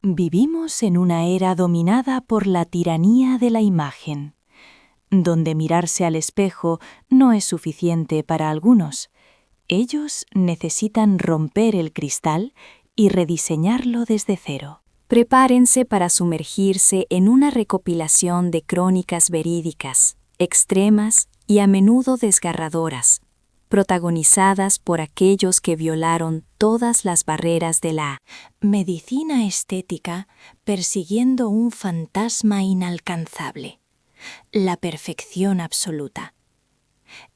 Vivimos en una era dominada por la tiranía de la imagen, donde mirarse al espejo no es suficiente para algunos. Ellos necesitan romper el cristal y rediseñarlo desde cero. Prepárense para sumergirse en una recopilación de crónicas verídicas, extremas y a menudo desgarradoras, protagonizadas por aquellos que violaron todas las barreras de la medicina estética, persiguiendo un fantasma inalcanzable, la perfección absoluta.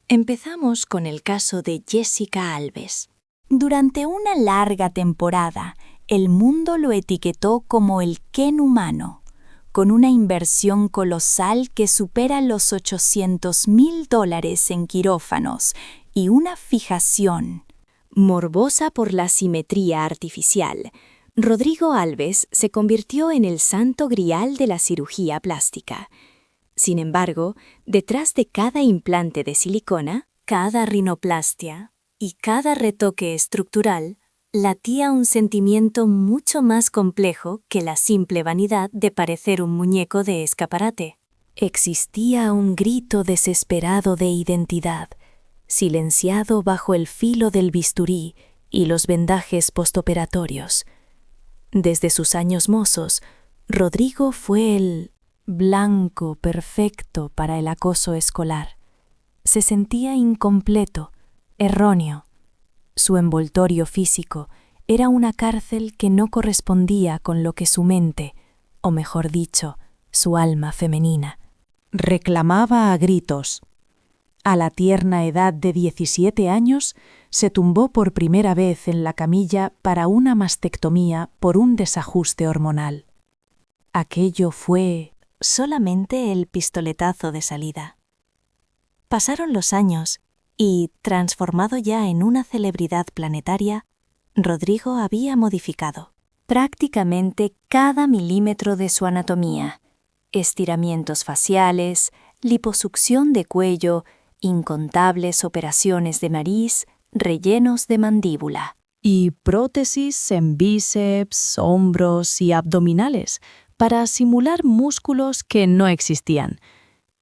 Empezamos con el caso de Jessica Alves. Durante una larga temporada, el mundo lo etiquetó como el Ken humano, con una inversión colosal que supera los $800,000 en quirófanos y una fijación morbosa por la simetría artificial. Rodrigo Alves se convirtió en el santo grial de la cirugía plástica. Sin embargo, detrás de cada implante de silicona, cada rinoplastia y cada retoque estructural, latía un sentimiento mucho más complejo que la simple vanidad de parecer un muñeco de escaparate. Existía un grito desesperado de identidad, silenciado bajo el filo del bisturí y los vendajes postoperatorios. Desde sus años mozos, Rodrigo fue el blanco perfecto para el acoso escolar. Se sentía incompleto, erróneo. Su envoltorio físico era una cárcel que no correspondía con lo que su mente, o mejor dicho, su alma femenina, reclamaba a gritos. A la tierna edad de 17 años, se tumbó por primera vez en la camilla para una mastectomía por un desajuste hormonal. Aquello fue solamente el pistoletazo de salida. Pasaron los años y, transformado ya en una celebridad planetaria, Rodrigo había modificado prácticamente cada milímetro de su anatomía: estiramientos faciales, liposucción de cuello, incontables operaciones de nariz, rellenos de mandíbula. Y prótesis en bíceps, hombros y abdominales para simular músculos que no existían.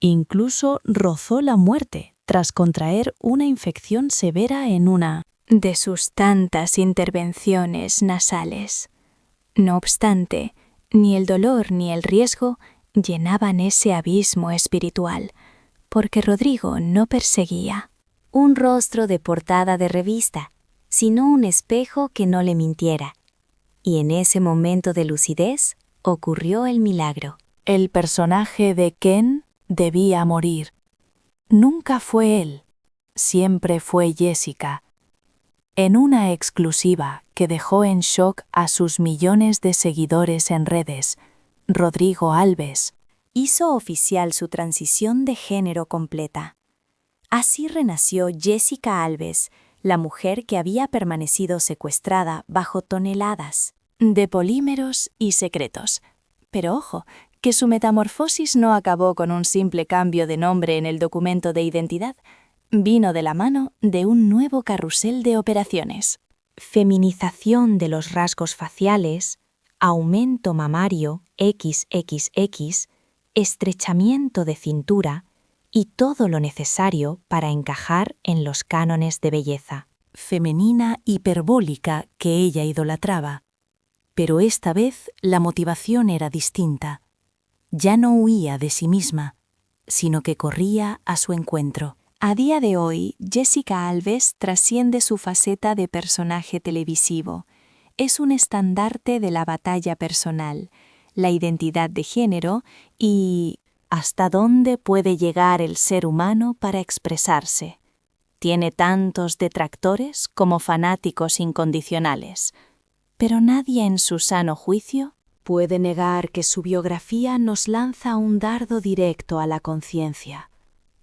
Incluso rozó la muerte tras contraer una infección severa en una de sus tantas intervenciones nasales. No obstante, ni el dolor ni el riesgo llenaban ese abismo espiritual, porque Rodrigo no perseguía un rostro de portada de revista, sino un espejo que no le mintiera. Y en ese momento de lucidez ocurrió el milagro. El personaje de Ken debía morir. Nunca fue él, siempre fue Jessica. En una exclusiva que dejó en shock a sus millones de seguidores en redes, Rodrigo Alves hizo oficial su transición de género completa. Así renació Jessica Alves, la mujer que había permanecido secuestrada bajo toneladas de polímeros y secretos. Pero ojo, que su metamorfosis no acabó con un simple cambio de nombre en el documento de identidad. Vino de la mano de un nuevo carrusel de operaciones: feminización de los rasgos faciales, aumento mamario XXX, estrechamiento de cintura y todo lo necesario para encajar en los cánones de belleza femenina hiperbólica que ella idolatraba. Pero esta vez la motivación era distinta. Ya no huía de sí misma, sino que corría a su encuentro. A día de hoy, Jessica Alves trasciende su faceta de personaje televisivo. Es un estandarte de la batalla personal, la identidad de género y hasta dónde puede llegar el ser humano para expresarse. Tiene tantos detractores como fanáticos incondicionales, pero nadie en su sano juicio puede negar que su biografía nos lanza un dardo directo a la conciencia.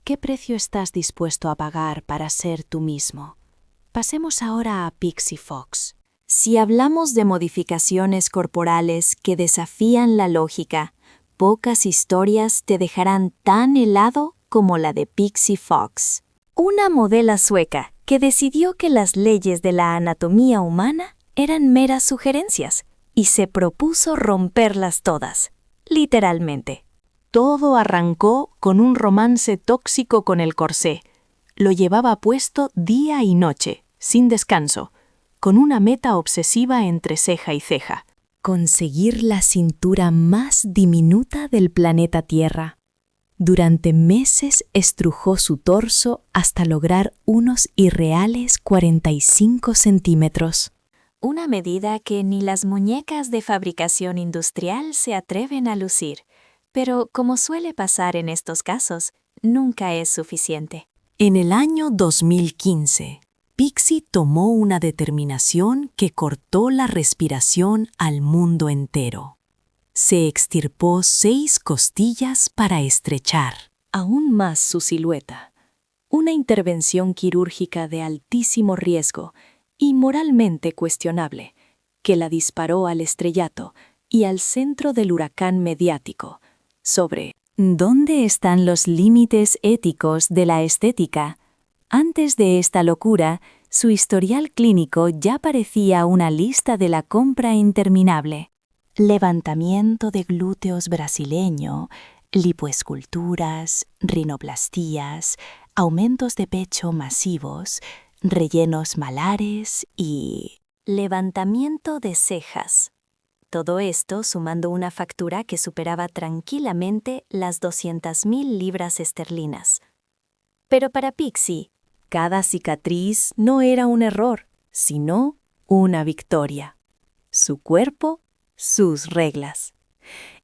¿Qué precio estás dispuesto a pagar para ser tú mismo? Pasemos ahora a Pixie Fox. Si hablamos de modificaciones corporales que desafían la lógica, pocas historias te dejarán tan helado como la de Pixie Fox, una modelo sueca que decidió que las leyes de la anatomía humana eran meras sugerencias y se propuso romperlas todas, literalmente. Todo arrancó con un romance tóxico con el corsé. Lo llevaba puesto día y noche, sin descanso, con una meta obsesiva entre ceja y ceja: conseguir la cintura más diminuta del planeta Tierra. Durante meses estrujó su torso hasta lograr unos irreales 45 centímetros. Una medida que ni las muñecas de fabricación industrial se atreven a lucir, pero como suele pasar en estos casos, nunca es suficiente. En el año 2015, Pixie tomó una determinación que cortó la respiración al mundo entero. Se extirpó 6 costillas para estrechar aún más su silueta. Una intervención quirúrgica de altísimo riesgo y moralmente cuestionable, que la disparó al estrellato y al centro del huracán mediático sobre ¿dónde están los límites éticos de la estética? Antes de esta locura, su historial clínico ya parecía una lista de la compra interminable. Levantamiento de glúteos brasileño, lipoesculturas, rinoplastías, aumentos de pecho masivos, rellenos malares y levantamiento de cejas. Todo esto sumando una factura que superaba tranquilamente las 200.000 libras esterlinas. Pero para Pixie, cada cicatriz no era un error, sino una victoria. Su cuerpo, sus reglas.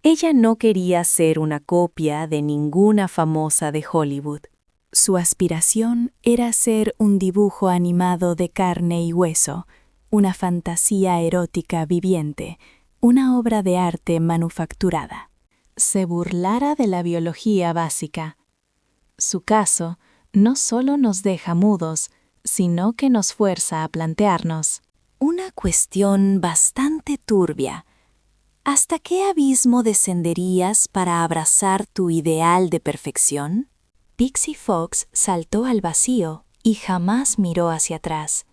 Ella no quería ser una copia de ninguna famosa de Hollywood. Su aspiración era ser un dibujo animado de carne y hueso, una fantasía erótica viviente, una obra de arte manufacturada. Se burlara de la biología básica. Su caso no solo nos deja mudos, sino que nos fuerza a plantearnos una cuestión bastante turbia. ¿Hasta qué abismo descenderías para abrazar tu ideal de perfección? Pixie Fox saltó al vacío y jamás miró hacia atrás.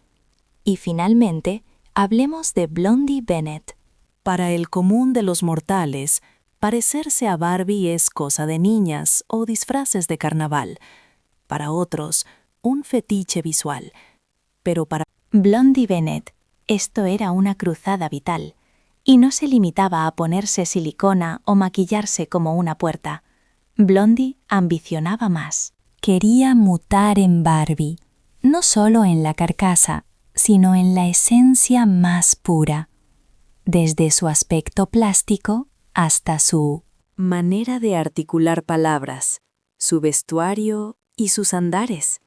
Y finalmente, hablemos de Blondie Bennett. Para el común de los mortales, parecerse a Barbie es cosa de niñas o disfraces de carnaval. Para otros, un fetiche visual. Pero para Blondie Bennett, esto era una cruzada vital. Y no se limitaba a ponerse silicona o maquillarse como una puerta. Blondie ambicionaba más. Quería mutar en Barbie, no solo en la carcasa, sino en la esencia más pura. Desde su aspecto plástico hasta su manera de articular palabras, su vestuario y sus andares.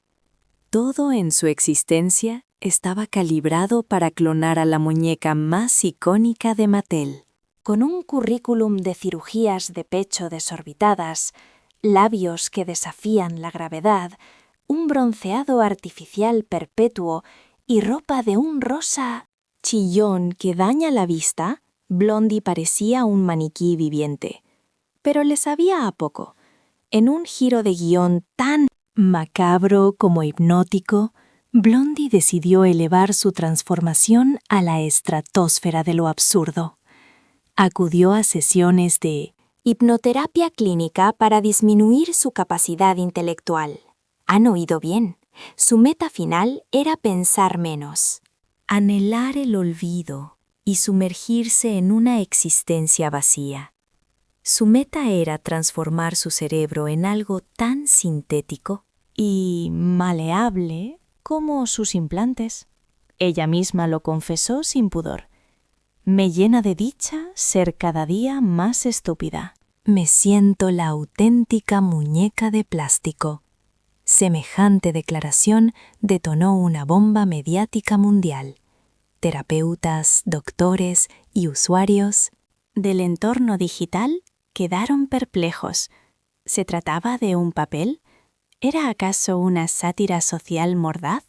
Todo en su existencia estaba calibrado para clonar a la muñeca más icónica de Mattel. Con un currículum de cirugías de pecho desorbitadas, labios que desafían la gravedad, un bronceado artificial perpetuo y ropa de un rosa chillón que daña la vista, Blondie parecía un maniquí viviente. Pero le sabía a poco. En un giro de guión tan macabro como hipnótico, Blondie decidió elevar su transformación a la estratosfera de lo absurdo. Acudió a sesiones de hipnoterapia clínica para disminuir su capacidad intelectual. Han oído bien. Su meta final era pensar menos, anhelar el olvido y sumergirse en una existencia vacía. Su meta era transformar su cerebro en algo tan sintético y maleable como sus implantes. Ella misma lo confesó sin pudor. Me llena de dicha ser cada día más estúpida. Me siento la auténtica muñeca de plástico. Semejante declaración detonó una bomba mediática mundial. Terapeutas, doctores y usuarios del entorno digital quedaron perplejos. ¿Se trataba de un papel? ¿Era acaso una sátira social mordaz?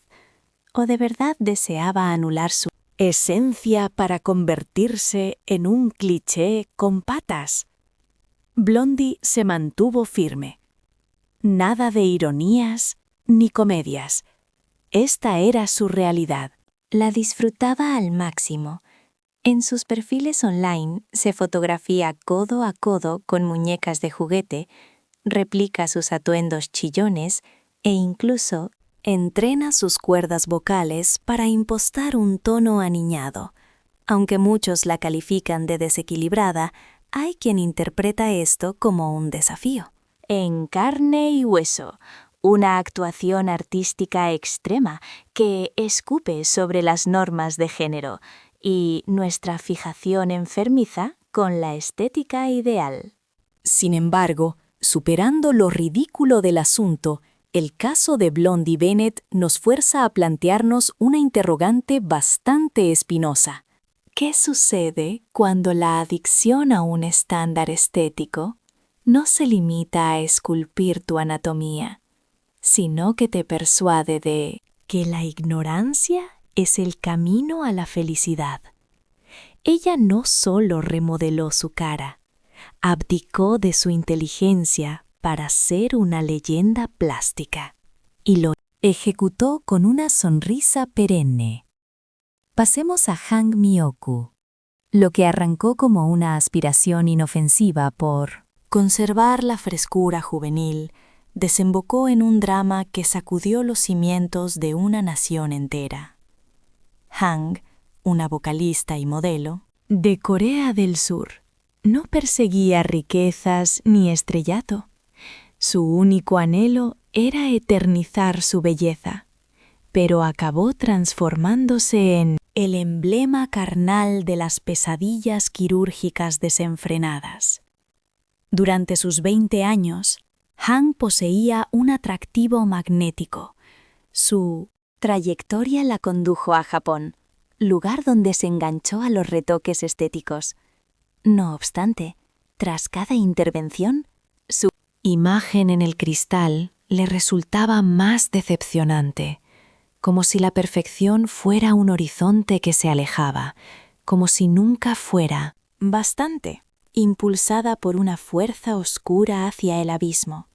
¿O de verdad deseaba anular su esencia para convertirse en un cliché con patas? Blondie se mantuvo firme. Nada de ironías ni comedias. Esta era su realidad. La disfrutaba al máximo. En sus perfiles online se fotografía codo a codo con muñecas de juguete, replica sus atuendos chillones e incluso entrena sus cuerdas vocales para impostar un tono aniñado. Aunque muchos la califican de desequilibrada, hay quien interpreta esto como un desafío. En carne y hueso, una actuación artística extrema que escupe sobre las normas de género y nuestra fijación enfermiza con la estética ideal. Sin embargo, superando lo ridículo del asunto, el caso de Blondie Bennett nos fuerza a plantearnos una interrogante bastante espinosa. ¿Qué sucede cuando la adicción a un estándar estético no se limita a esculpir tu anatomía, sino que te persuade de que la ignorancia es el camino a la felicidad? Ella no solo remodeló su cara, abdicó de su inteligencia para ser una leyenda plástica, y lo ejecutó con una sonrisa perenne. Pasemos a Hang Mi-oku. Lo que arrancó como una aspiración inofensiva por conservar la frescura juvenil desembocó en un drama que sacudió los cimientos de una nación entera. Hang, una vocalista y modelo de Corea del Sur, no perseguía riquezas ni estrellato. Su único anhelo era eternizar su belleza, pero acabó transformándose en el emblema carnal de las pesadillas quirúrgicas desenfrenadas. Durante sus 20 años, Hang poseía un atractivo magnético. Su trayectoria la condujo a Japón, lugar donde se enganchó a los retoques estéticos. No obstante, tras cada intervención, su imagen en el cristal le resultaba más decepcionante, como si la perfección fuera un horizonte que se alejaba, como si nunca fuera bastante, impulsada por una fuerza oscura hacia el abismo.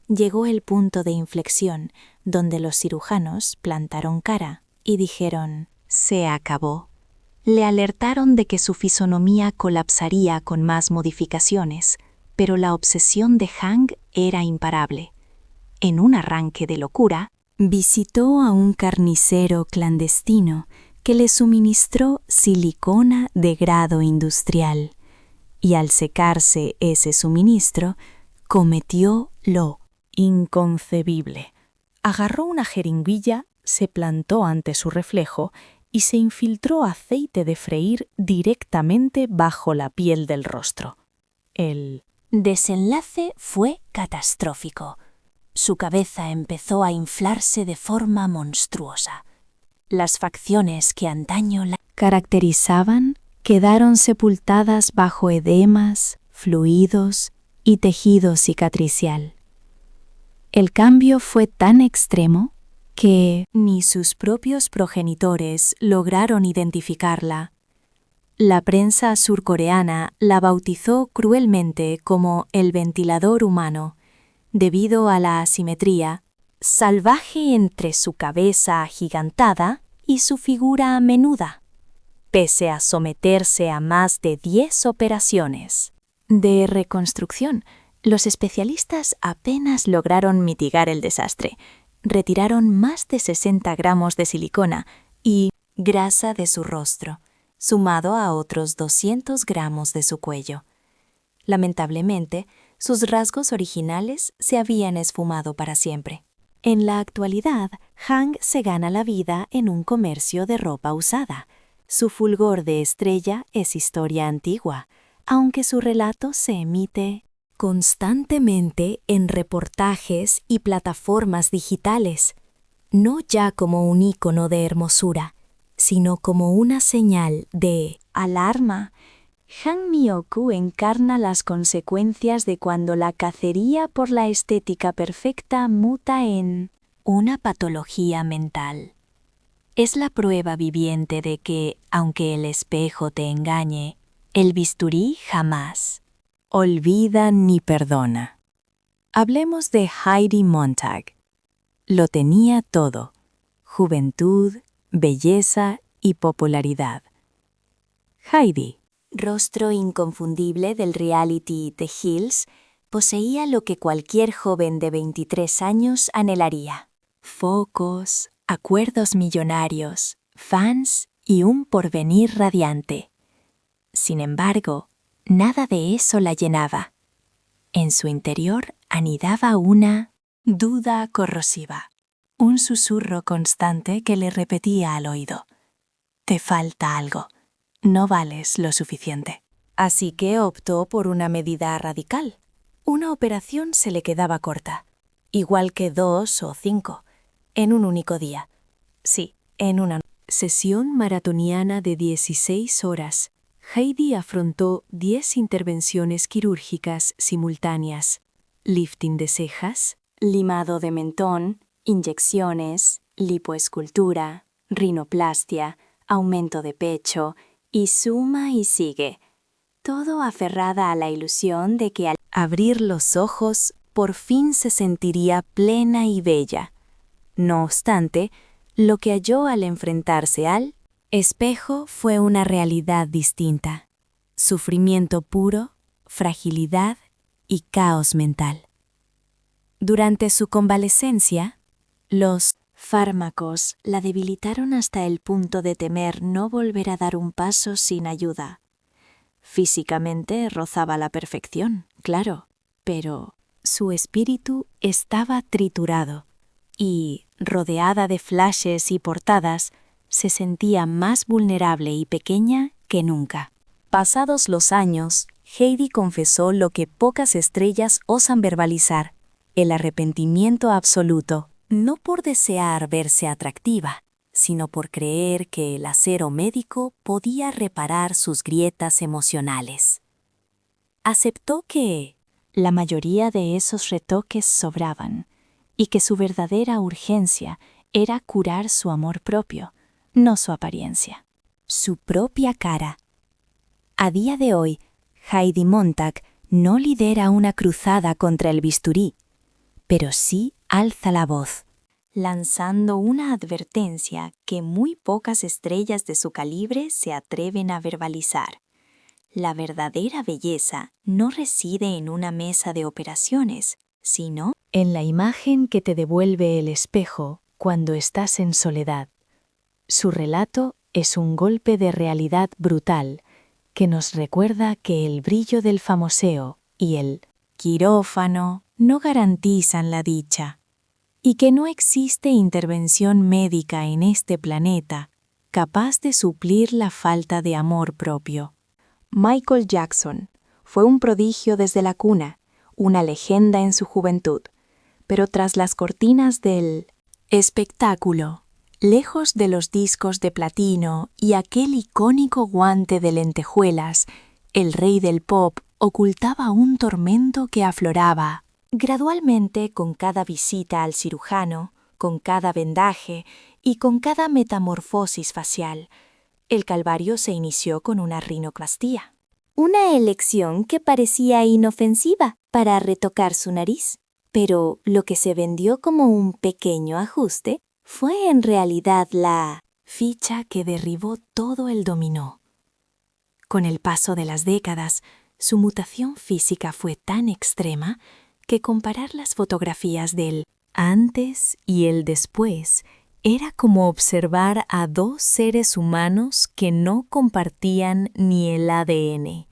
Llegó el punto de inflexión donde los cirujanos plantaron cara y dijeron: «Se acabó». Le alertaron de que su fisonomía colapsaría con más modificaciones, pero la obsesión de Hang era imparable. En un arranque de locura, visitó a un carnicero clandestino que le suministró silicona de grado industrial, y al secarse ese suministro, cometió lo inconcebible. Agarró una jeringuilla, se plantó ante su reflejo y se infiltró aceite de freír directamente bajo la piel del rostro. El desenlace fue catastrófico. Su cabeza empezó a inflarse de forma monstruosa. Las facciones que antaño la caracterizaban quedaron sepultadas bajo edemas, fluidos y tejido cicatricial. El cambio fue tan extremo que ni sus propios progenitores lograron identificarla. La prensa surcoreana la bautizó cruelmente como el ventilador humano, debido a la asimetría salvaje entre su cabeza agigantada y su figura menuda, pese a someterse a más de 10 operaciones de reconstrucción. Los especialistas apenas lograron mitigar el desastre. Retiraron más de 60 gramos de silicona y grasa de su rostro, sumado a otros 200 gramos de su cuello. Lamentablemente, sus rasgos originales se habían esfumado para siempre. En la actualidad, Hang se gana la vida en un comercio de ropa usada. Su fulgor de estrella es historia antigua, aunque su relato se emite constantemente en reportajes y plataformas digitales, no ya como un ícono de hermosura, sino como una señal de alarma. Hang Mi-oku encarna las consecuencias de cuando la cacería por la estética perfecta muta en una patología mental. Es la prueba viviente de que, aunque el espejo te engañe, el bisturí jamás olvida ni perdona. Hablemos de Heidi Montag. Lo tenía todo: juventud, belleza y popularidad. Heidi, rostro inconfundible del reality The Hills, poseía lo que cualquier joven de 23 años anhelaría: focos, acuerdos millonarios, fans y un porvenir radiante. Sin embargo, nada de eso la llenaba. En su interior anidaba una duda corrosiva, un susurro constante que le repetía al oído: te falta algo, no vales lo suficiente. Así que optó por una medida radical. Una operación se le quedaba corta, igual que 2 o 5, en un único día. Sí, en una sesión maratoniana de 16 horas. Heidi afrontó 10 intervenciones quirúrgicas simultáneas: lifting de cejas, limado de mentón, inyecciones, lipoescultura, rinoplastia, aumento de pecho, y suma y sigue. Todo aferrada a la ilusión de que al abrir los ojos por fin se sentiría plena y bella. No obstante, lo que halló al enfrentarse al espejo fue una realidad distinta: sufrimiento puro, fragilidad y caos mental. Durante su convalecencia, los fármacos la debilitaron hasta el punto de temer no volver a dar un paso sin ayuda. Físicamente rozaba la perfección, claro, pero su espíritu estaba triturado y, rodeada de flashes y portadas, se sentía más vulnerable y pequeña que nunca. Pasados los años, Heidi confesó lo que pocas estrellas osan verbalizar: el arrepentimiento absoluto, no por desear verse atractiva, sino por creer que el acero médico podía reparar sus grietas emocionales. Aceptó que la mayoría de esos retoques sobraban y que su verdadera urgencia era curar su amor propio, no su apariencia, su propia cara. A día de hoy, Heidi Montag no lidera una cruzada contra el bisturí, pero sí alza la voz, lanzando una advertencia que muy pocas estrellas de su calibre se atreven a verbalizar. La verdadera belleza no reside en una mesa de operaciones, sino en la imagen que te devuelve el espejo cuando estás en soledad. Su relato es un golpe de realidad brutal que nos recuerda que el brillo del famoseo y el quirófano no garantizan la dicha, y que no existe intervención médica en este planeta capaz de suplir la falta de amor propio. Michael Jackson fue un prodigio desde la cuna, una leyenda en su juventud, pero tras las cortinas del espectáculo, lejos de los discos de platino y aquel icónico guante de lentejuelas, el rey del pop ocultaba un tormento que afloraba gradualmente con cada visita al cirujano, con cada vendaje y con cada metamorfosis facial. El calvario se inició con una rinoplastia. Una elección que parecía inofensiva para retocar su nariz, pero lo que se vendió como un pequeño ajuste fue en realidad la ficha que derribó todo el dominó. Con el paso de las décadas, su mutación física fue tan extrema que comparar las fotografías del antes y el después era como observar a dos seres humanos que no compartían ni el ADN.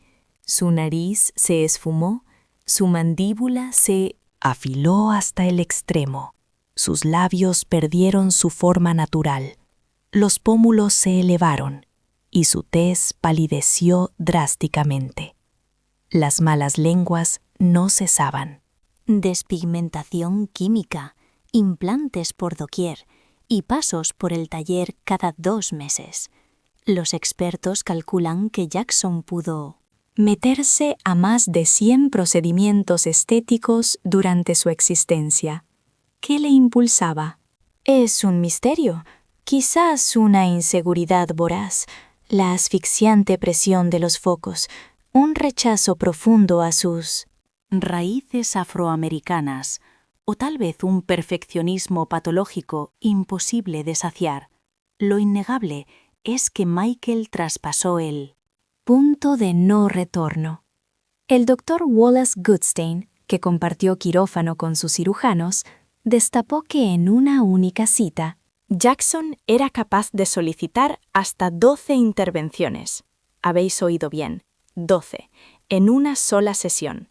Su nariz se esfumó, su mandíbula se afiló hasta el extremo, sus labios perdieron su forma natural, los pómulos se elevaron y su tez palideció drásticamente. Las malas lenguas no cesaban. Despigmentación química, implantes por doquier y pasos por el taller cada 2 meses. Los expertos calculan que Jackson pudo meterse a más de 100 procedimientos estéticos durante su existencia. ¿Qué le impulsaba? Es un misterio, quizás una inseguridad voraz, la asfixiante presión de los focos, un rechazo profundo a sus raíces afroamericanas, o tal vez un perfeccionismo patológico imposible de saciar. Lo innegable es que Michael traspasó el punto de no retorno. El doctor Wallace Goodstein, que compartió quirófano con sus cirujanos, destapó que en una única cita, Jackson era capaz de solicitar hasta 12 intervenciones. Habéis oído bien, 12, en una sola sesión.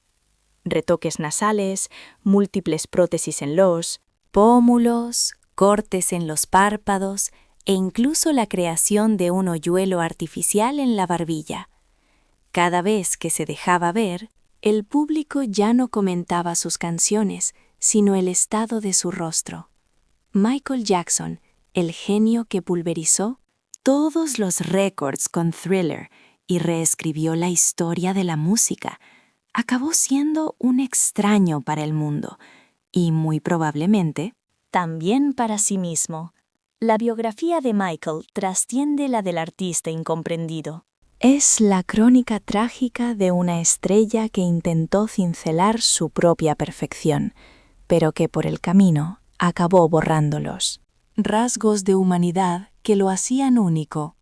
Retoques nasales, múltiples prótesis en los pómulos, cortes en los párpados e incluso la creación de un hoyuelo artificial en la barbilla. Cada vez que se dejaba ver, el público ya no comentaba sus canciones, sino el estado de su rostro. Michael Jackson, el genio que pulverizó todos los récords con Thriller y reescribió la historia de la música, acabó siendo un extraño para el mundo y, muy probablemente, también para sí mismo. La biografía de Michael trasciende la del artista incomprendido. Es la crónica trágica de una estrella que intentó cincelar su propia perfección, pero que por el camino acabó borrándolos. Rasgos de humanidad que lo hacían único.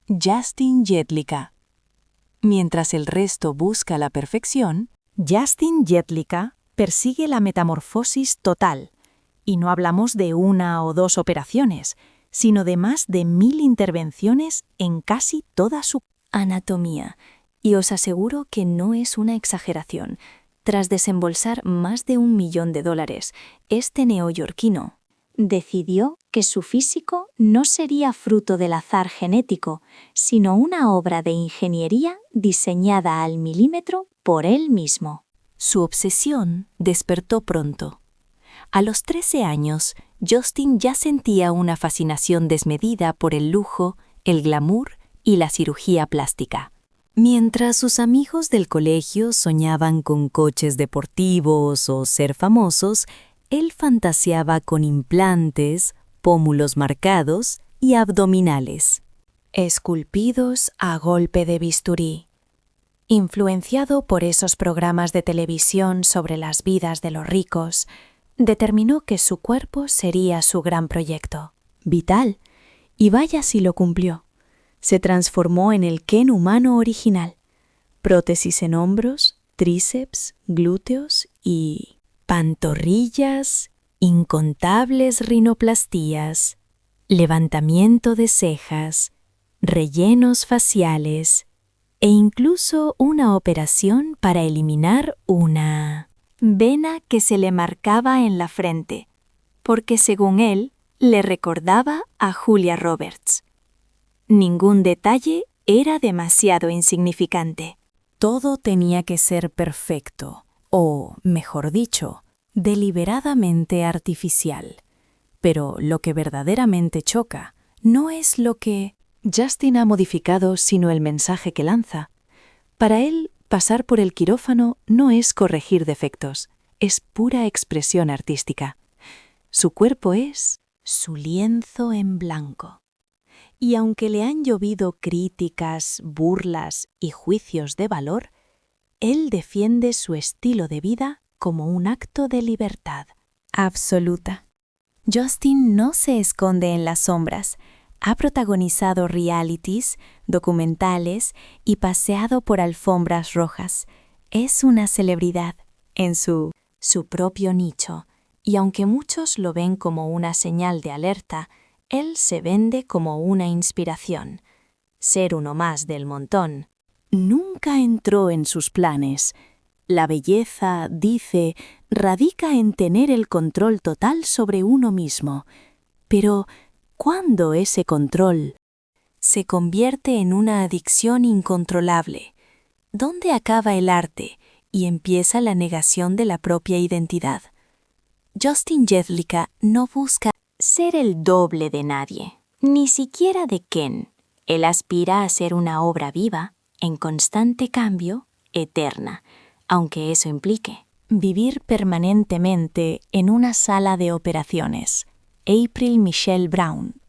Justin Jedlicka. Mientras el resto busca la perfección, Justin Jedlicka persigue la metamorfosis total. Y no hablamos de 1 o 2 operaciones, sino de más de 1000 intervenciones en casi toda su anatomía. Y os aseguro que no es una exageración. Tras desembolsar más de $1 millón, este neoyorquino decidió que su físico no sería fruto del azar genético, sino una obra de ingeniería diseñada al milímetro por él mismo. Su obsesión despertó pronto. A los 13 años, Justin ya sentía una fascinación desmedida por el lujo, el glamour y la cirugía plástica. Mientras sus amigos del colegio soñaban con coches deportivos o ser famosos, él fantaseaba con implantes, pómulos marcados y abdominales, esculpidos a golpe de bisturí. Influenciado por esos programas de televisión sobre las vidas de los ricos, determinó que su cuerpo sería su gran proyecto. Vital, y vaya si lo cumplió. Se transformó en el Ken humano original. Prótesis en hombros, tríceps, glúteos y pantorrillas, incontables rinoplastías, levantamiento de cejas, rellenos faciales e incluso una operación para eliminar una vena que se le marcaba en la frente, porque según él, le recordaba a Julia Roberts. Ningún detalle era demasiado insignificante. Todo tenía que ser perfecto, o, mejor dicho, deliberadamente artificial. Pero lo que verdaderamente choca no es lo que Justin ha modificado, sino el mensaje que lanza. Para él, pasar por el quirófano no es corregir defectos, es pura expresión artística. Su cuerpo es su lienzo en blanco. Y aunque le han llovido críticas, burlas y juicios de valor, él defiende su estilo de vida como un acto de libertad absoluta. Justin no se esconde en las sombras. Ha protagonizado realities, documentales y paseado por alfombras rojas. Es una celebridad en su propio nicho, y aunque muchos lo ven como una señal de alerta, él se vende como una inspiración. Ser uno más del montón nunca entró en sus planes. La belleza, dice, radica en tener el control total sobre uno mismo. Pero, ¿cuándo ese control se convierte en una adicción incontrolable? ¿Dónde acaba el arte y empieza la negación de la propia identidad? Justin Jedlicka no busca ser el doble de nadie, ni siquiera de Ken. Él aspira a ser una obra viva, en constante cambio, eterna, aunque eso implique vivir permanentemente en una sala de operaciones. April Michelle Brown.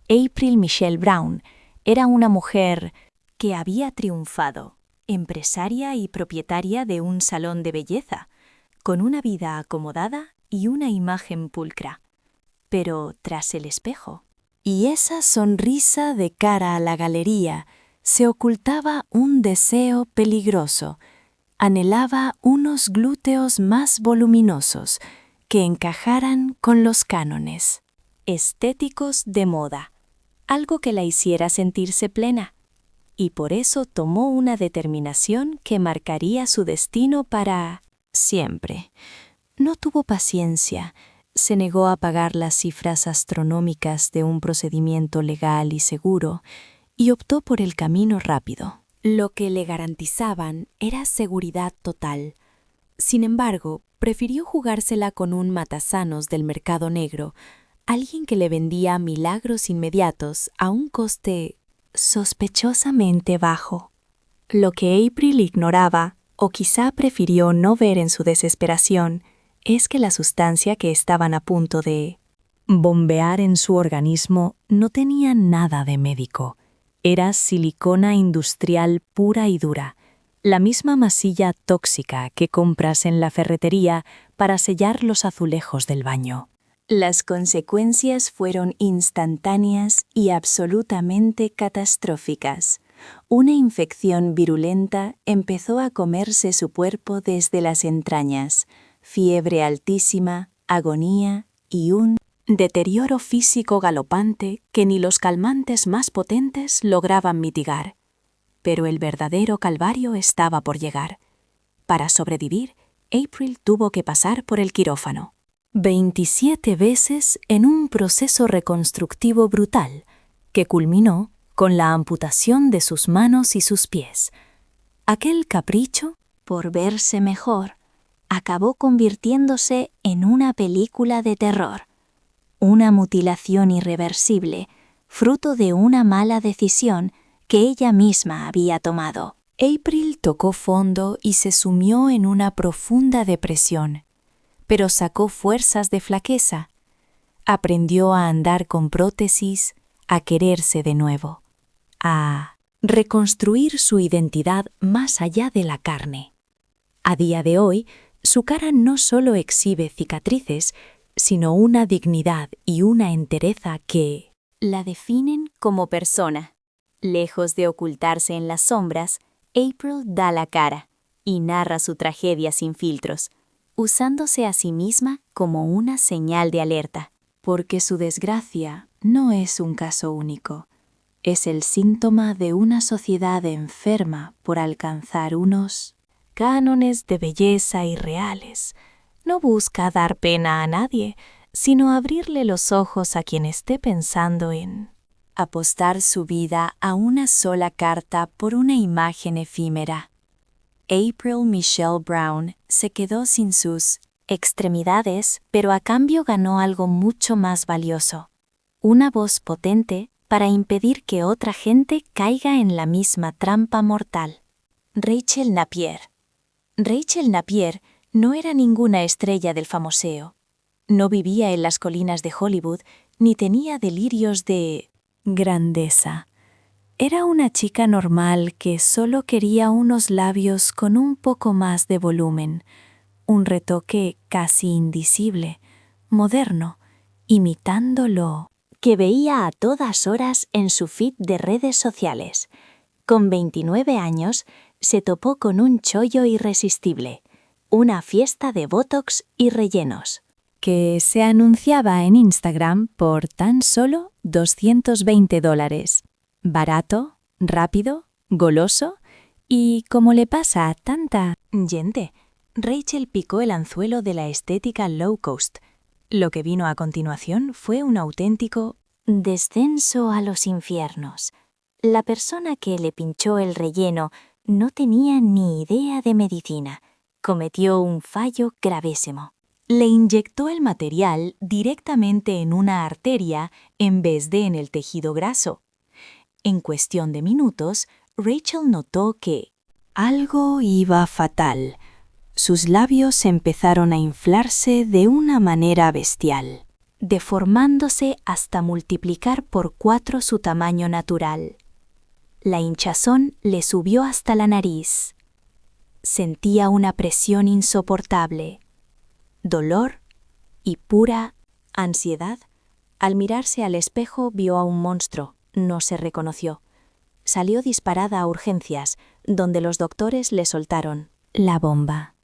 April Michelle Brown era una mujer que había triunfado, empresaria y propietaria de un salón de belleza, con una vida acomodada y una imagen pulcra. Pero tras el espejo, y esa sonrisa de cara a la galería, se ocultaba un deseo peligroso. Anhelaba unos glúteos más voluminosos que encajaran con los cánones estéticos de moda, algo que la hiciera sentirse plena. Y por eso tomó una determinación que marcaría su destino para siempre. No tuvo paciencia, se negó a pagar las cifras astronómicas de un procedimiento legal y seguro, y optó por el camino rápido. Lo que le garantizaban era seguridad total. Sin embargo, prefirió jugársela con un matasanos del mercado negro, alguien que le vendía milagros inmediatos a un coste sospechosamente bajo. Lo que April ignoraba, o quizá prefirió no ver en su desesperación, es que la sustancia que estaban a punto de bombear en su organismo no tenía nada de médico. Era silicona industrial pura y dura, la misma masilla tóxica que compras en la ferretería para sellar los azulejos del baño. Las consecuencias fueron instantáneas y absolutamente catastróficas. Una infección virulenta empezó a comerse su cuerpo desde las entrañas, fiebre altísima, agonía y un deterioro físico galopante que ni los calmantes más potentes lograban mitigar. Pero el verdadero calvario estaba por llegar. Para sobrevivir, April tuvo que pasar por el quirófano 27 veces en un proceso reconstructivo brutal que culminó con la amputación de sus manos y sus pies. Aquel capricho, por verse mejor, acabó convirtiéndose en una película de terror. Una mutilación irreversible, fruto de una mala decisión que ella misma había tomado. April tocó fondo y se sumió en una profunda depresión, pero sacó fuerzas de flaqueza. Aprendió a andar con prótesis, a quererse de nuevo, a reconstruir su identidad más allá de la carne. A día de hoy, su cara no solo exhibe cicatrices, sino una dignidad y una entereza que la definen como persona. Lejos de ocultarse en las sombras, April da la cara y narra su tragedia sin filtros, usándose a sí misma como una señal de alerta. Porque su desgracia no es un caso único. Es el síntoma de una sociedad enferma por alcanzar unos cánones de belleza irreales. No busca dar pena a nadie, sino abrirle los ojos a quien esté pensando en apostar su vida a una sola carta por una imagen efímera. April Michelle Brown se quedó sin sus extremidades, pero a cambio ganó algo mucho más valioso: una voz potente para impedir que otra gente caiga en la misma trampa mortal. Rachel Napier. Rachel Napier no era ninguna estrella del famoseo. No vivía en las colinas de Hollywood ni tenía delirios de grandeza. Era una chica normal que solo quería unos labios con un poco más de volumen, un retoque casi indecible, moderno, imitando lo que veía a todas horas en su feed de redes sociales. Con 29 años, se topó con un chollo irresistible, una fiesta de botox y rellenos, que se anunciaba en Instagram por tan solo $220. Barato, rápido, goloso y, como le pasa a tanta gente, Rachel picó el anzuelo de la estética low cost. Lo que vino a continuación fue un auténtico descenso a los infiernos. La persona que le pinchó el relleno no tenía ni idea de medicina. Cometió un fallo gravísimo. Le inyectó el material directamente en una arteria en vez de en el tejido graso. En cuestión de minutos, Rachel notó que algo iba fatal. Sus labios empezaron a inflarse de una manera bestial, deformándose hasta multiplicar por 4 su tamaño natural. La hinchazón le subió hasta la nariz. Sentía una presión insoportable, dolor y pura ansiedad. Al mirarse al espejo vio a un monstruo, no se reconoció. salió disparada a urgencias, donde los doctores le soltaron la bomba.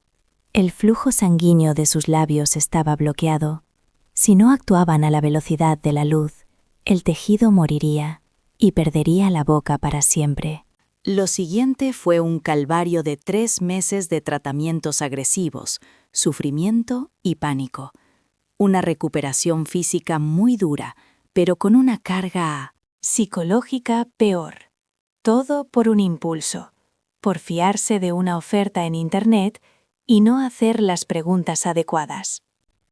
El flujo sanguíneo de sus labios estaba bloqueado. Si no actuaban a la velocidad de la luz, el tejido moriría y perdería la boca para siempre. Lo siguiente fue un calvario de 3 meses de tratamientos agresivos, sufrimiento y pánico. Una recuperación física muy dura, pero con una carga Psicológica peor. Todo por un impulso, por fiarse de una oferta en Internet y no hacer las preguntas adecuadas.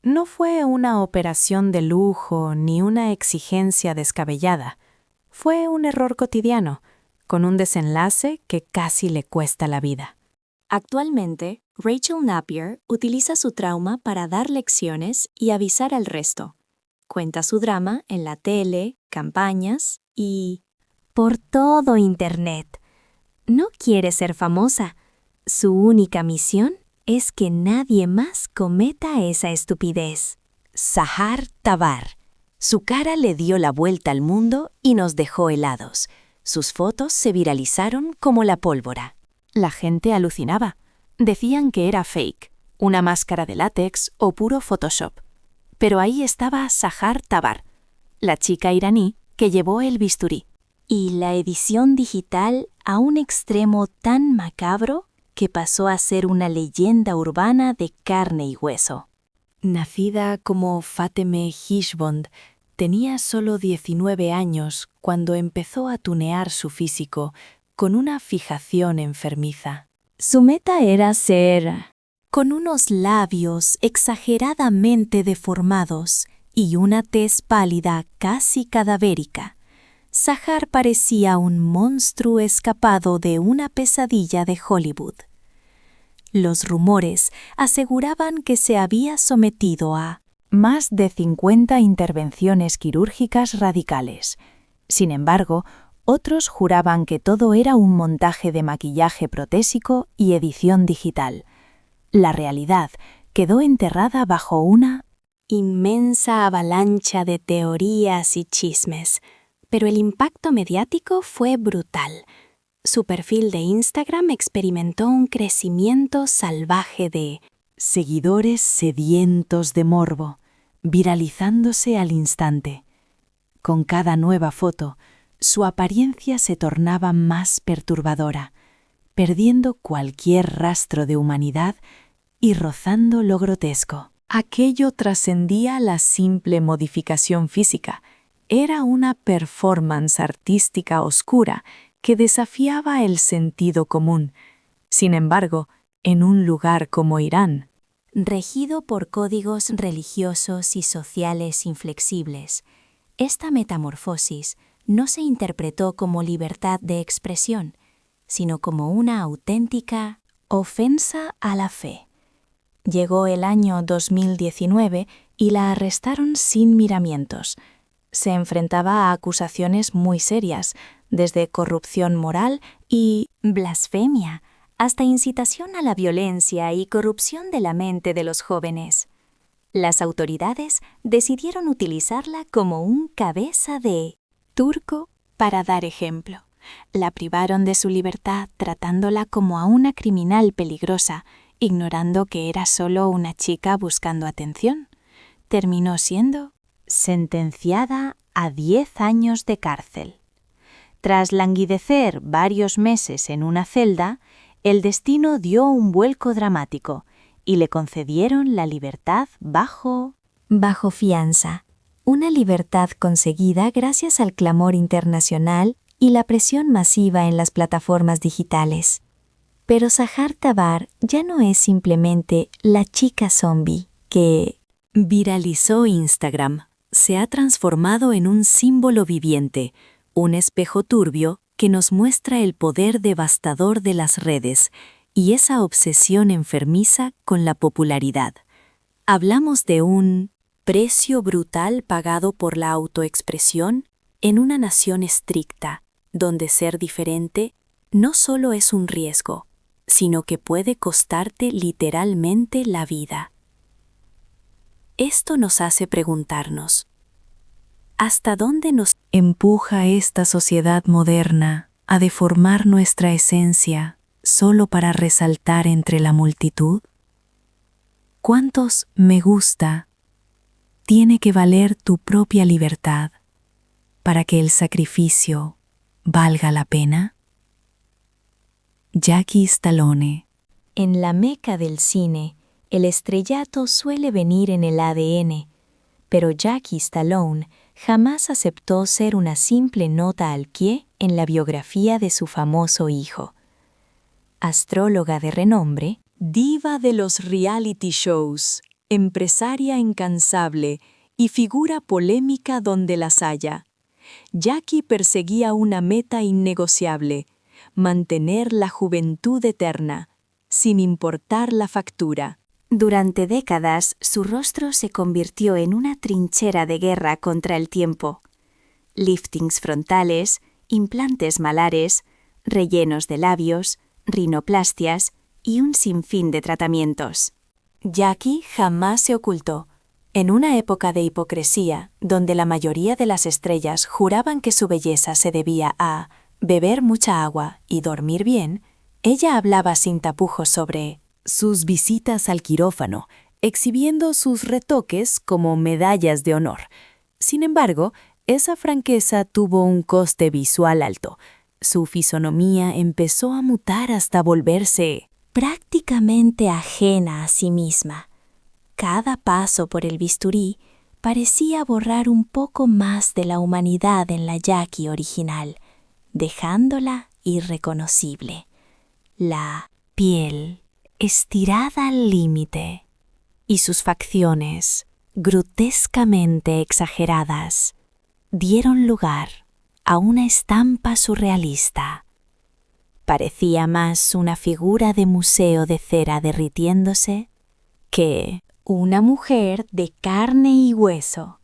No fue una operación de lujo ni una exigencia descabellada. Fue un error cotidiano, con un desenlace que casi le cuesta la vida. Actualmente, Rachel Napier utiliza su trauma para dar lecciones y avisar al resto. Cuenta su drama en la tele, campañas y por todo Internet. No quiere ser famosa. Su única misión es que nadie más cometa esa estupidez. Sahar Tabar. Su cara le dio la vuelta al mundo y nos dejó helados. Sus fotos se viralizaron como la pólvora. La gente alucinaba. Decían que era fake, una máscara de látex o puro Photoshop. Pero ahí estaba Sahar Tabar, la chica iraní que llevó el bisturí. Y la edición digital a un extremo tan macabro que pasó a ser una leyenda urbana de carne y hueso. Nacida como Fateme Hishbond, tenía solo 19 años cuando empezó a tunear su físico con una fijación enfermiza. Su meta era ser con unos labios exageradamente deformados y una tez pálida casi cadavérica. Sahar parecía un monstruo escapado de una pesadilla de Hollywood. Los rumores aseguraban que se había sometido a más de 50 intervenciones quirúrgicas radicales. Sin embargo, otros juraban que todo era un montaje de maquillaje protésico y edición digital. La realidad quedó enterrada bajo una inmensa avalancha de teorías y chismes, pero el impacto mediático fue brutal. Su perfil de Instagram experimentó un crecimiento salvaje de seguidores sedientos de morbo, viralizándose al instante. Con cada nueva foto, su apariencia se tornaba más perturbadora, perdiendo cualquier rastro de humanidad y rozando lo grotesco. Aquello trascendía la simple modificación física. Era una performance artística oscura que desafiaba el sentido común. Sin embargo, en un lugar como Irán, regido por códigos religiosos y sociales inflexibles, esta metamorfosis no se interpretó como libertad de expresión, sino como una auténtica ofensa a la fe. Llegó el año 2019 y la arrestaron sin miramientos. Se enfrentaba a acusaciones muy serias, desde corrupción moral y blasfemia, hasta incitación a la violencia y corrupción de la mente de los jóvenes. Las autoridades decidieron utilizarla como un cabeza de turco para dar ejemplo. La privaron de su libertad tratándola como a una criminal peligrosa, ignorando que era solo una chica buscando atención. Terminó siendo sentenciada a 10 años de cárcel. Tras languidecer varios meses en una celda, el destino dio un vuelco dramático y le concedieron la libertad bajo fianza. Una libertad conseguida gracias al clamor internacional y la presión masiva en las plataformas digitales. Pero Sahar Tabar ya no es simplemente la chica zombie que viralizó Instagram. Se ha transformado en un símbolo viviente, un espejo turbio que nos muestra el poder devastador de las redes y esa obsesión enfermiza con la popularidad. Hablamos de un precio brutal pagado por la autoexpresión en una nación estricta, donde ser diferente no solo es un riesgo, sino que puede costarte literalmente la vida. Esto nos hace preguntarnos, ¿hasta dónde nos empuja esta sociedad moderna a deformar nuestra esencia solo para resaltar entre la multitud? ¿Cuántos me gusta tiene que valer tu propia libertad para que el sacrificio valga la pena? Jackie Stallone. En la meca del cine, el estrellato suele venir en el ADN, pero Jackie Stallone jamás aceptó ser una simple nota al pie en la biografía de su famoso hijo. Astróloga de renombre, diva de los reality shows, empresaria incansable y figura polémica donde las haya, Jackie perseguía una meta innegociable: mantener la juventud eterna, sin importar la factura. Durante décadas, su rostro se convirtió en una trinchera de guerra contra el tiempo. Liftings frontales, implantes malares, rellenos de labios, rinoplastias y un sinfín de tratamientos. Jackie jamás se ocultó. En una época de hipocresía, donde la mayoría de las estrellas juraban que su belleza se debía a beber mucha agua y dormir bien, ella hablaba sin tapujos sobre sus visitas al quirófano, exhibiendo sus retoques como medallas de honor. Sin embargo, esa franqueza tuvo un coste visual alto. Su fisonomía empezó a mutar hasta volverse prácticamente ajena a sí misma. Cada paso por el bisturí parecía borrar un poco más de la humanidad en la Jackie original, dejándola irreconocible. La piel estirada al límite y sus facciones, grotescamente exageradas, dieron lugar a una estampa surrealista. Parecía más una figura de museo de cera derritiéndose que una mujer de carne y hueso.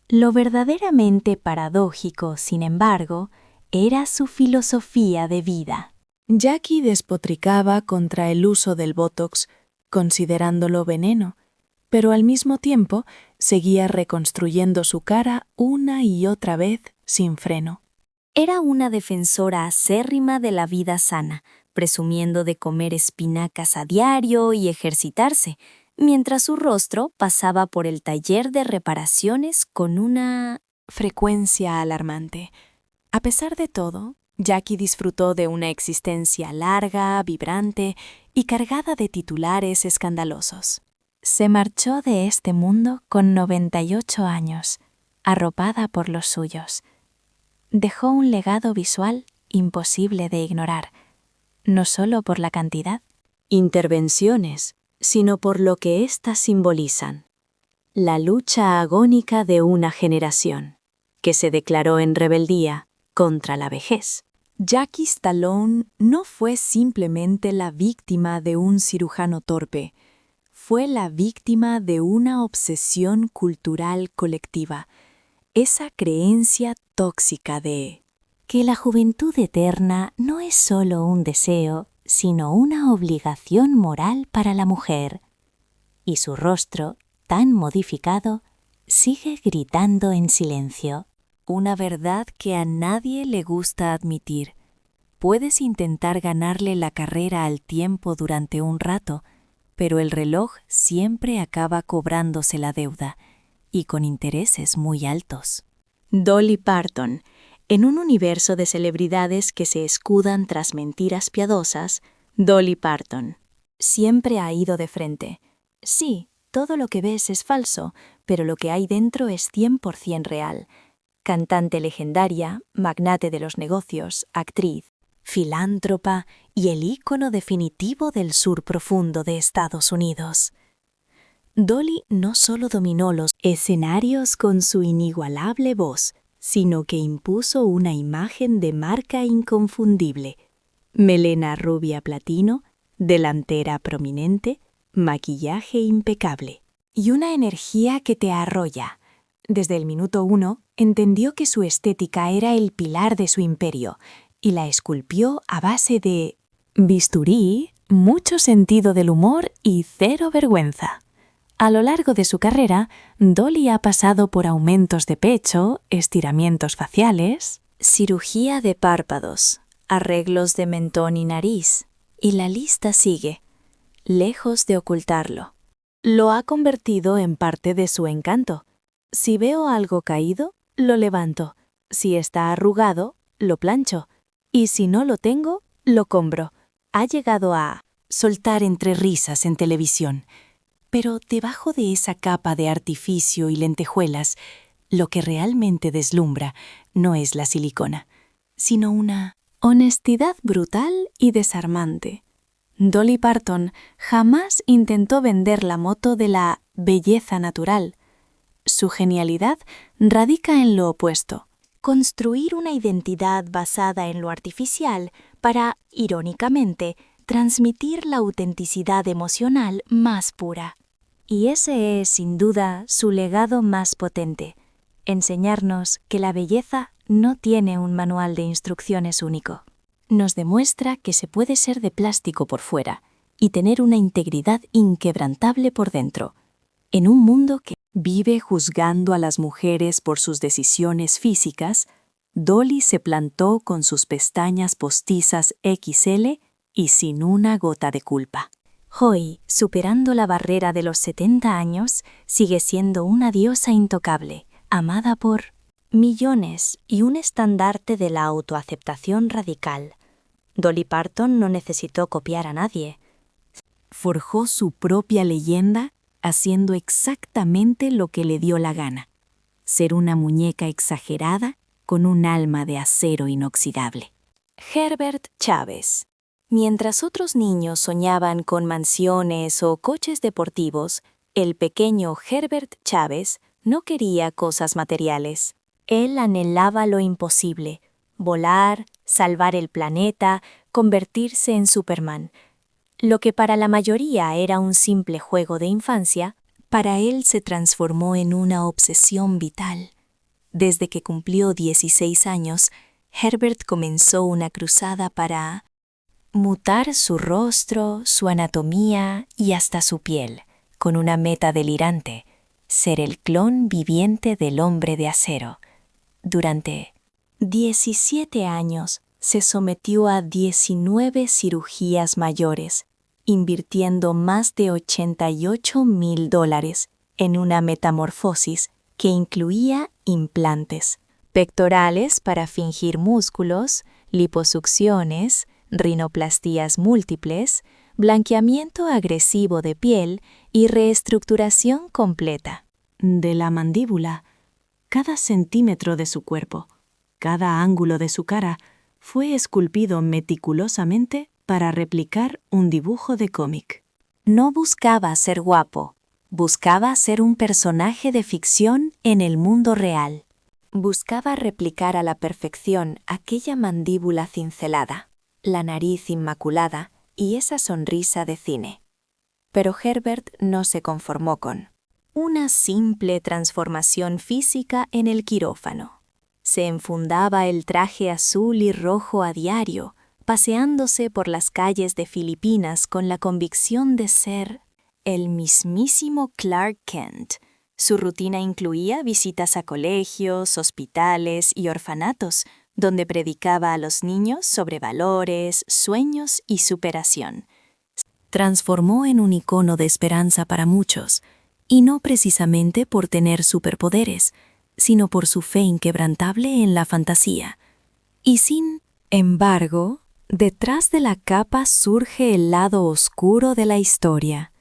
Lo verdaderamente paradójico, sin embargo, era su filosofía de vida. Jackie despotricaba contra el uso del Botox, considerándolo veneno, pero al mismo tiempo seguía reconstruyendo su cara una y otra vez sin freno. Era una defensora acérrima de la vida sana, presumiendo de comer espinacas a diario y ejercitarse, mientras su rostro pasaba por el taller de reparaciones con una frecuencia alarmante. A pesar de todo, Jackie disfrutó de una existencia larga, vibrante y cargada de titulares escandalosos. Se marchó de este mundo con 98 años, arropada por los suyos. Dejó un legado visual imposible de ignorar, no solo por la cantidad, intervenciones, sino por lo que éstas simbolizan. La lucha agónica de una generación, que se declaró en rebeldía contra la vejez. Jackie Stallone no fue simplemente la víctima de un cirujano torpe, fue la víctima de una obsesión cultural colectiva, esa creencia tóxica de que la juventud eterna no es solo un deseo, sino una obligación moral para la mujer. Y su rostro, tan modificado, sigue gritando en silencio. Una verdad que a nadie le gusta admitir. Puedes intentar ganarle la carrera al tiempo durante un rato, pero el reloj siempre acaba cobrándose la deuda, y con intereses muy altos. Dolly Parton. En un universo de celebridades que se escudan tras mentiras piadosas, Dolly Parton siempre ha ido de frente. Sí, todo lo que ves es falso, pero lo que hay dentro es 100% real. Cantante legendaria, magnate de los negocios, actriz, filántropa y el ícono definitivo del sur profundo de Estados Unidos. Dolly no solo dominó los escenarios con su inigualable voz, sino que impuso una imagen de marca inconfundible. Melena rubia platino, delantera prominente, maquillaje impecable y una energía que te arrolla. Desde el minuto 1, entendió que su estética era el pilar de su imperio y la esculpió a base de bisturí, mucho sentido del humor y cero vergüenza. A lo largo de su carrera, Dolly ha pasado por aumentos de pecho, estiramientos faciales, cirugía de párpados, arreglos de mentón y nariz, y la lista sigue, lejos de ocultarlo. Lo ha convertido en parte de su encanto. Si veo algo caído, lo levanto. Si está arrugado, lo plancho. Y si no lo tengo, lo compro. Ha llegado a soltar entre risas en televisión. Pero debajo de esa capa de artificio y lentejuelas, lo que realmente deslumbra no es la silicona, sino una honestidad brutal y desarmante. Dolly Parton jamás intentó vender la moto de la belleza natural. Su genialidad radica en lo opuesto. Construir una identidad basada en lo artificial para, irónicamente, transmitir la autenticidad emocional más pura. Y ese es, sin duda, su legado más potente: enseñarnos que la belleza no tiene un manual de instrucciones único. Nos demuestra que se puede ser de plástico por fuera y tener una integridad inquebrantable por dentro, en un mundo que vive juzgando a las mujeres por sus decisiones físicas. Dolly se plantó con sus pestañas postizas XL y sin una gota de culpa. Hoy, superando la barrera de los 70 años, sigue siendo una diosa intocable, amada por millones y un estandarte de la autoaceptación radical. Dolly Parton no necesitó copiar a nadie. Forjó su propia leyenda haciendo exactamente lo que le dio la gana: ser una muñeca exagerada con un alma de acero inoxidable. Herbert Chávez. Mientras otros niños soñaban con mansiones o coches deportivos, el pequeño Herbert Chávez no quería cosas materiales. Él anhelaba lo imposible: volar, salvar el planeta, convertirse en Superman. Lo que para la mayoría era un simple juego de infancia, para él se transformó en una obsesión vital. Desde que cumplió 16 años, Herbert comenzó una cruzada para mutar su rostro, su anatomía y hasta su piel, con una meta delirante: ser el clon viviente del hombre de acero. Durante 17 años se sometió a 19 cirugías mayores, invirtiendo más de $88,000 en una metamorfosis que incluía implantes, pectorales para fingir músculos, liposucciones, rinoplastías múltiples, blanqueamiento agresivo de piel y reestructuración completa. De la mandíbula, cada centímetro de su cuerpo, cada ángulo de su cara fue esculpido meticulosamente para replicar un dibujo de cómic. No buscaba ser guapo, buscaba ser un personaje de ficción en el mundo real. Buscaba replicar a la perfección aquella mandíbula cincelada, la nariz inmaculada y esa sonrisa de cine. Pero Herbert no se conformó con una simple transformación física en el quirófano. Se enfundaba el traje azul y rojo a diario, paseándose por las calles de Filipinas con la convicción de ser el mismísimo Clark Kent. Su rutina incluía visitas a colegios, hospitales y orfanatos, donde predicaba a los niños sobre valores, sueños y superación. Transformó en un icono de esperanza para muchos, y no precisamente por tener superpoderes, sino por su fe inquebrantable en la fantasía. Y sin embargo, detrás de la capa surge el lado oscuro de la historia,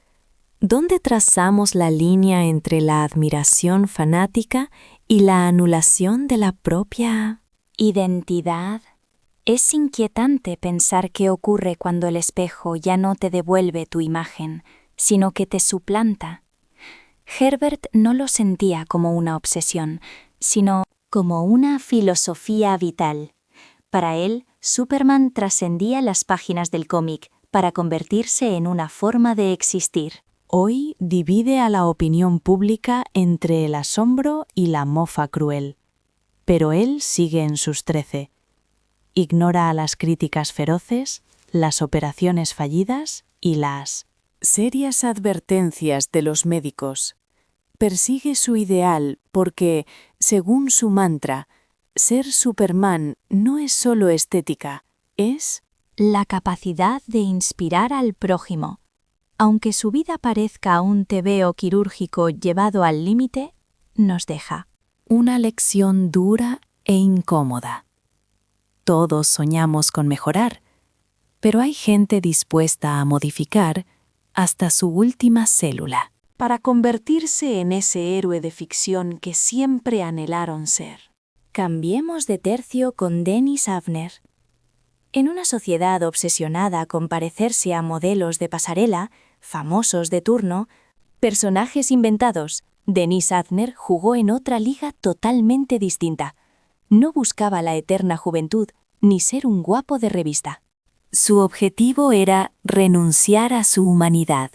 donde trazamos la línea entre la admiración fanática y la anulación de la propia identidad. Es inquietante pensar qué ocurre cuando el espejo ya no te devuelve tu imagen, sino que te suplanta. Herbert no lo sentía como una obsesión, sino como una filosofía vital. Para él, Superman trascendía las páginas del cómic para convertirse en una forma de existir. Hoy divide a la opinión pública entre el asombro y la mofa cruel. Pero él sigue en sus 13. Ignora a las críticas feroces, las operaciones fallidas y las serias advertencias de los médicos. Persigue su ideal porque, según su mantra, ser Superman no es solo estética, es la capacidad de inspirar al prójimo. Aunque su vida parezca un tebeo quirúrgico llevado al límite, nos deja una lección dura e incómoda. Todos soñamos con mejorar, pero hay gente dispuesta a modificar hasta su última célula para convertirse en ese héroe de ficción que siempre anhelaron ser. Cambiemos de tercio con Dennis Avner. En una sociedad obsesionada con parecerse a modelos de pasarela, famosos de turno, personajes inventados, Dennis Avner jugó en otra liga totalmente distinta. No buscaba la eterna juventud ni ser un guapo de revista. Su objetivo era renunciar a su humanidad,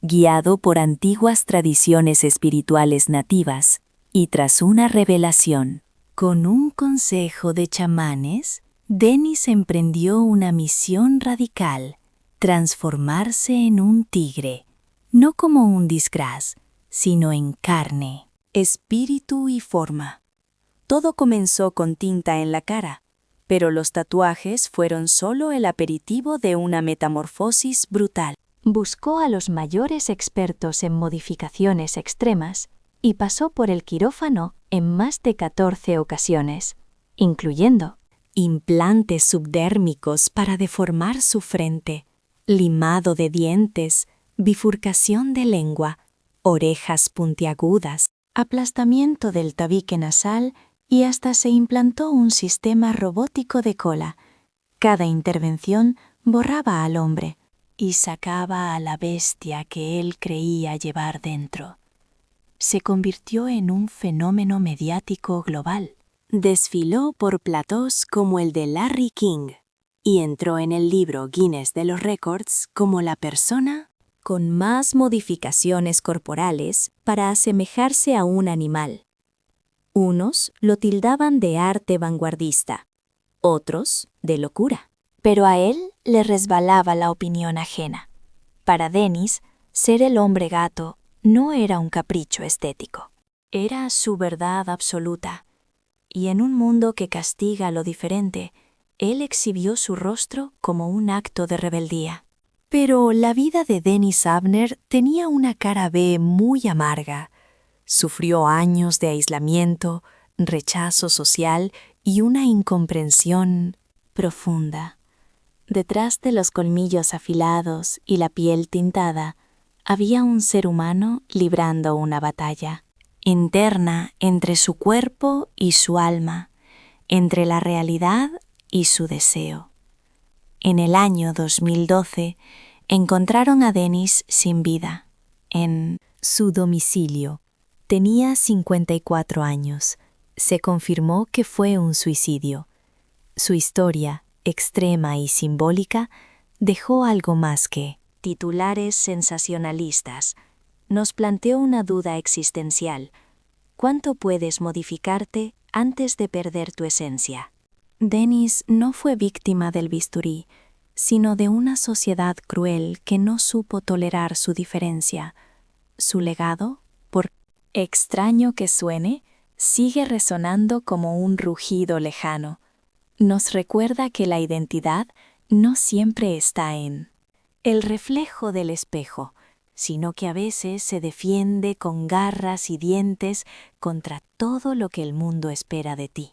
guiado por antiguas tradiciones espirituales nativas y tras una revelación. Con un consejo de chamanes, Dennis emprendió una misión radical: transformarse en un tigre, no como un disfraz, sino en carne, espíritu y forma. Todo comenzó con tinta en la cara, pero los tatuajes fueron solo el aperitivo de una metamorfosis brutal. Buscó a los mayores expertos en modificaciones extremas y pasó por el quirófano en más de 14 ocasiones, incluyendo implantes subdérmicos para deformar su frente, limado de dientes, bifurcación de lengua, orejas puntiagudas, aplastamiento del tabique nasal y hasta se implantó un sistema robótico de cola. Cada intervención borraba al hombre y sacaba a la bestia que él creía llevar dentro. Se convirtió en un fenómeno mediático global. Desfiló por platós como el de Larry King y entró en el libro Guinness de los Récords como la persona con más modificaciones corporales para asemejarse a un animal. Unos lo tildaban de arte vanguardista, otros de locura. Pero a él le resbalaba la opinión ajena. Para Dennis, ser el hombre gato no era un capricho estético. Era su verdad absoluta. Y en un mundo que castiga lo diferente, él exhibió su rostro como un acto de rebeldía. Pero la vida de Dennis Avner tenía una cara B muy amarga. Sufrió años de aislamiento, rechazo social y una incomprensión profunda. Detrás de los colmillos afilados y la piel tintada, había un ser humano librando una batalla interna entre su cuerpo y su alma, entre la realidad y su deseo. En el año 2012, encontraron a Dennis sin vida, en su domicilio. Tenía 54 años. Se confirmó que fue un suicidio. Su historia, extrema y simbólica, dejó algo más que titulares sensacionalistas. Nos planteó una duda existencial. ¿Cuánto puedes modificarte antes de perder tu esencia? Dennis no fue víctima del bisturí, sino de una sociedad cruel que no supo tolerar su diferencia. Su legado, por extraño que suene, sigue resonando como un rugido lejano. Nos recuerda que la identidad no siempre está en el reflejo del espejo, sino que a veces se defiende con garras y dientes contra todo lo que el mundo espera de ti.